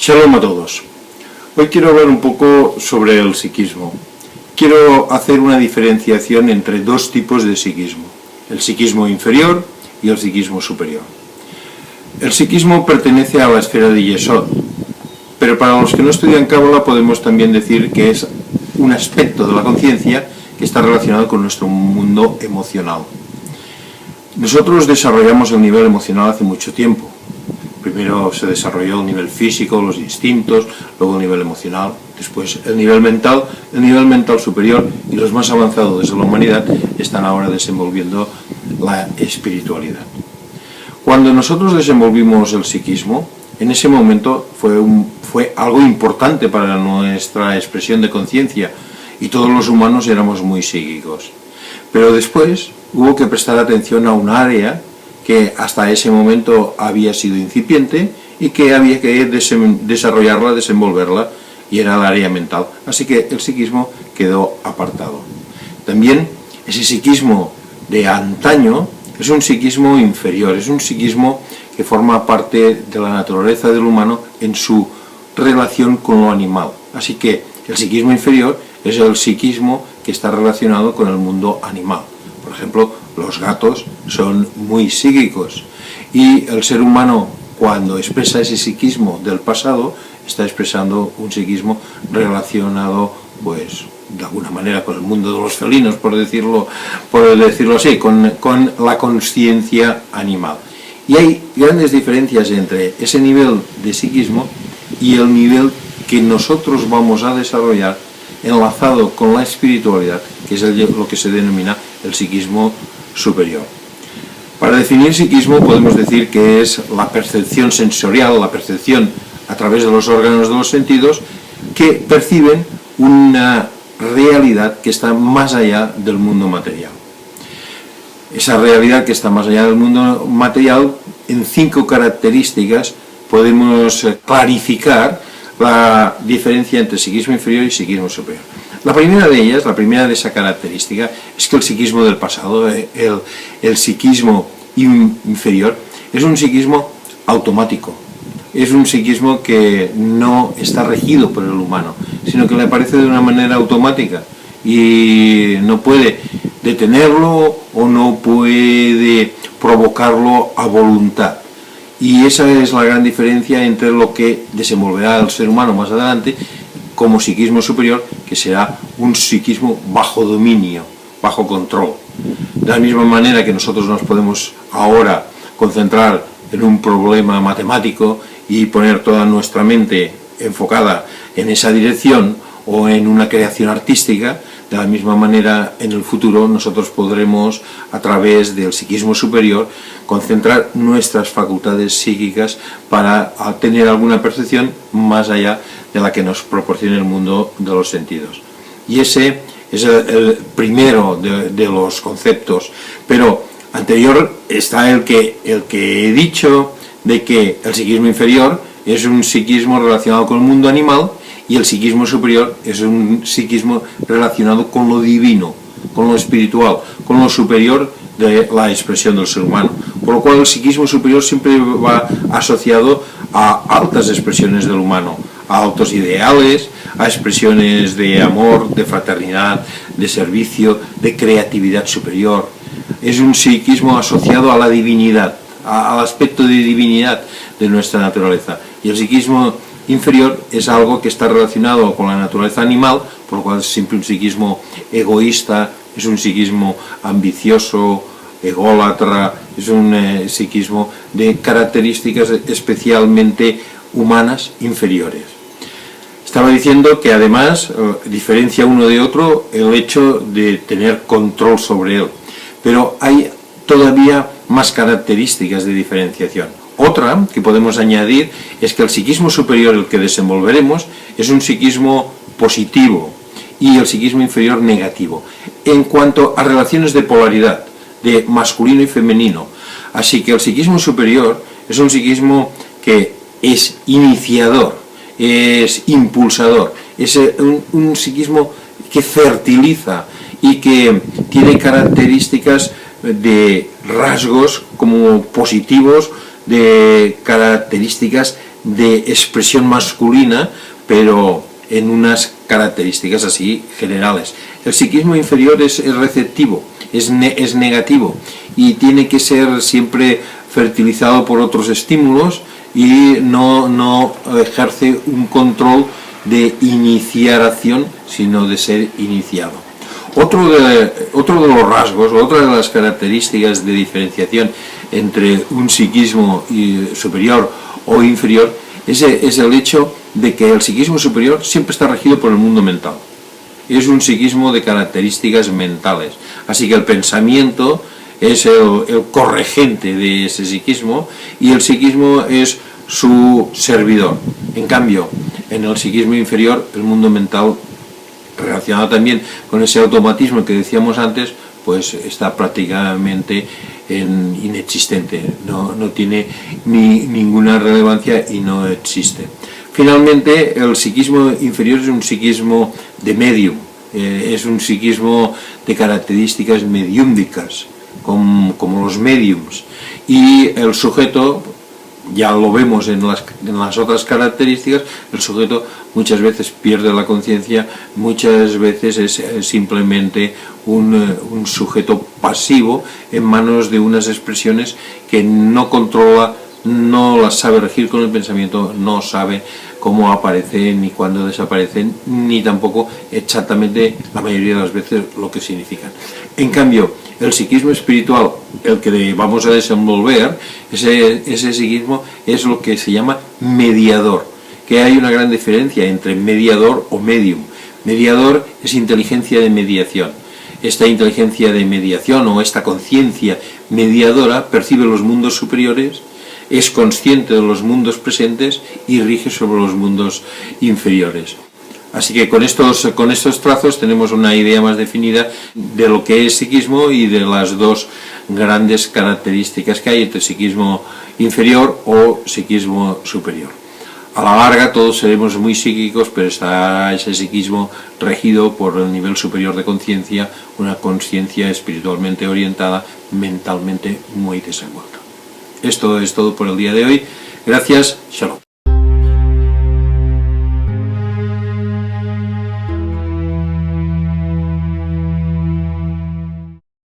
Shalom a todos. Hoy quiero hablar un poco sobre el psiquismo. Quiero hacer una diferenciación entre dos tipos de psiquismo, el psiquismo inferior y el psiquismo superior. El psiquismo pertenece a la esfera de Yesod, pero para los que no estudian Cábala podemos también decir que es un aspecto de la conciencia que está relacionado con nuestro mundo emocional. Nosotros desarrollamos el nivel emocional hace mucho tiempo. Primero se desarrolló el nivel físico, los instintos, luego el nivel emocional, después el nivel mental superior, y los más avanzados de la humanidad están ahora desenvolviendo la espiritualidad. Cuando nosotros desenvolvimos el psiquismo, en ese momento fue algo importante para nuestra expresión de conciencia, y todos los humanos éramos muy psíquicos. Pero después hubo que prestar atención a un área que hasta ese momento había sido incipiente y que había que desarrollarla, desenvolverla, y era el área mental. Así que el psiquismo quedó apartado. También ese psiquismo de antaño es un psiquismo inferior, es un psiquismo que forma parte de la naturaleza del humano en su relación con lo animal. Así que el psiquismo inferior es el psiquismo que está relacionado con el mundo animal. Por ejemplo, los gatos son muy psíquicos, y el ser humano, cuando expresa ese psiquismo del pasado, está expresando un psiquismo relacionado, pues, de alguna manera con el mundo de los felinos, por decirlo así, con la consciencia animal. Y hay grandes diferencias entre ese nivel de psiquismo y el nivel que nosotros vamos a desarrollar enlazado con la espiritualidad, que es lo que se denomina el psiquismo superior. Para definir psiquismo podemos decir que es la percepción sensorial, la percepción a través de los órganos de los sentidos, que perciben una realidad que está más allá del mundo material. Esa realidad que está más allá del mundo material, en 5 características podemos clarificar la diferencia entre psiquismo inferior y psiquismo superior. La primera de ellas, la primera de esa característica, es que el psiquismo del pasado, el psiquismo inferior, es un psiquismo automático. Es un psiquismo que no está regido por el humano, sino que le aparece de una manera automática y no puede detenerlo o no puede provocarlo a voluntad. Y esa es la gran diferencia entre lo que desenvolverá el ser humano más adelante como psiquismo superior, que será un psiquismo bajo dominio, bajo control. De la misma manera que nosotros nos podemos ahora concentrar en un problema matemático y poner toda nuestra mente enfocada en esa dirección, o en una creación artística, de la misma manera en el futuro nosotros podremos, a través del psiquismo superior, concentrar nuestras facultades psíquicas para tener alguna percepción más allá de la que nos proporciona el mundo de los sentidos. Y ese es el primero de los conceptos, pero anterior está el que he dicho, de que el psiquismo inferior es un psiquismo relacionado con el mundo animal, y el psiquismo superior es un psiquismo relacionado con lo divino, con lo espiritual, con lo superior de la expresión del ser humano. Por lo cual el psiquismo superior siempre va asociado a altas expresiones del humano, a altos ideales, a expresiones de amor, de fraternidad, de servicio, de creatividad superior. Es un psiquismo asociado a la divinidad, al aspecto de divinidad de nuestra naturaleza. Y el psiquismo inferior es algo que está relacionado con la naturaleza animal, por lo cual es siempre un psiquismo egoísta, es un psiquismo ambicioso, ególatra, es un psiquismo de características especialmente humanas inferiores. Estaba diciendo que además diferencia uno de otro el hecho de tener control sobre él, pero hay todavía más características de diferenciación. Otra que podemos añadir es que el psiquismo superior, el que desenvolveremos, es un psiquismo positivo y el psiquismo inferior negativo, en cuanto a relaciones de polaridad, de masculino y femenino. Así que el psiquismo superior es un psiquismo que es iniciador, es impulsador, es un psiquismo que fertiliza y que tiene características de rasgos como positivos, de características de expresión masculina, pero en unas características así generales. El psiquismo inferior es receptivo, es negativo y tiene que ser siempre fertilizado por otros estímulos y no ejerce un control de iniciación, sino de ser iniciado. Otro de los rasgos, otra de las características de diferenciación entre un psiquismo superior o inferior es el hecho de que el psiquismo superior siempre está regido por el mundo mental. Es un psiquismo de características mentales, así que el pensamiento es el corregente de ese psiquismo y el psiquismo es su servidor. En cambio, en el psiquismo inferior, el mundo mental, relacionado también con ese automatismo que decíamos antes, pues está prácticamente inexistente, no tiene ninguna relevancia y no existe. Finalmente, el psiquismo inferior es un psiquismo de medium, es un psiquismo de características mediúmicas, como los mediums, y el sujeto, ya lo vemos en las otras características, el sujeto muchas veces pierde la conciencia, muchas veces es simplemente un sujeto pasivo en manos de unas expresiones que no controla, no las sabe regir con el pensamiento, no sabe cómo aparecen ni cuándo desaparecen, ni tampoco exactamente la mayoría de las veces lo que significan. En cambio, el psiquismo espiritual, el que vamos a desenvolver, ese psiquismo es lo que se llama mediador, que hay una gran diferencia entre mediador o medium. Mediador es inteligencia de mediación. Esta inteligencia de mediación o esta conciencia mediadora percibe los mundos superiores, es consciente de los mundos presentes y rige sobre los mundos inferiores. Así que con estos trazos tenemos una idea más definida de lo que es psiquismo y de las dos grandes características que hay entre psiquismo inferior o psiquismo superior. A la larga todos seremos muy psíquicos, pero está ese psiquismo regido por el nivel superior de conciencia, una conciencia espiritualmente orientada, mentalmente muy desenvuelta. Esto es todo por el día de hoy. Gracias, Shalom.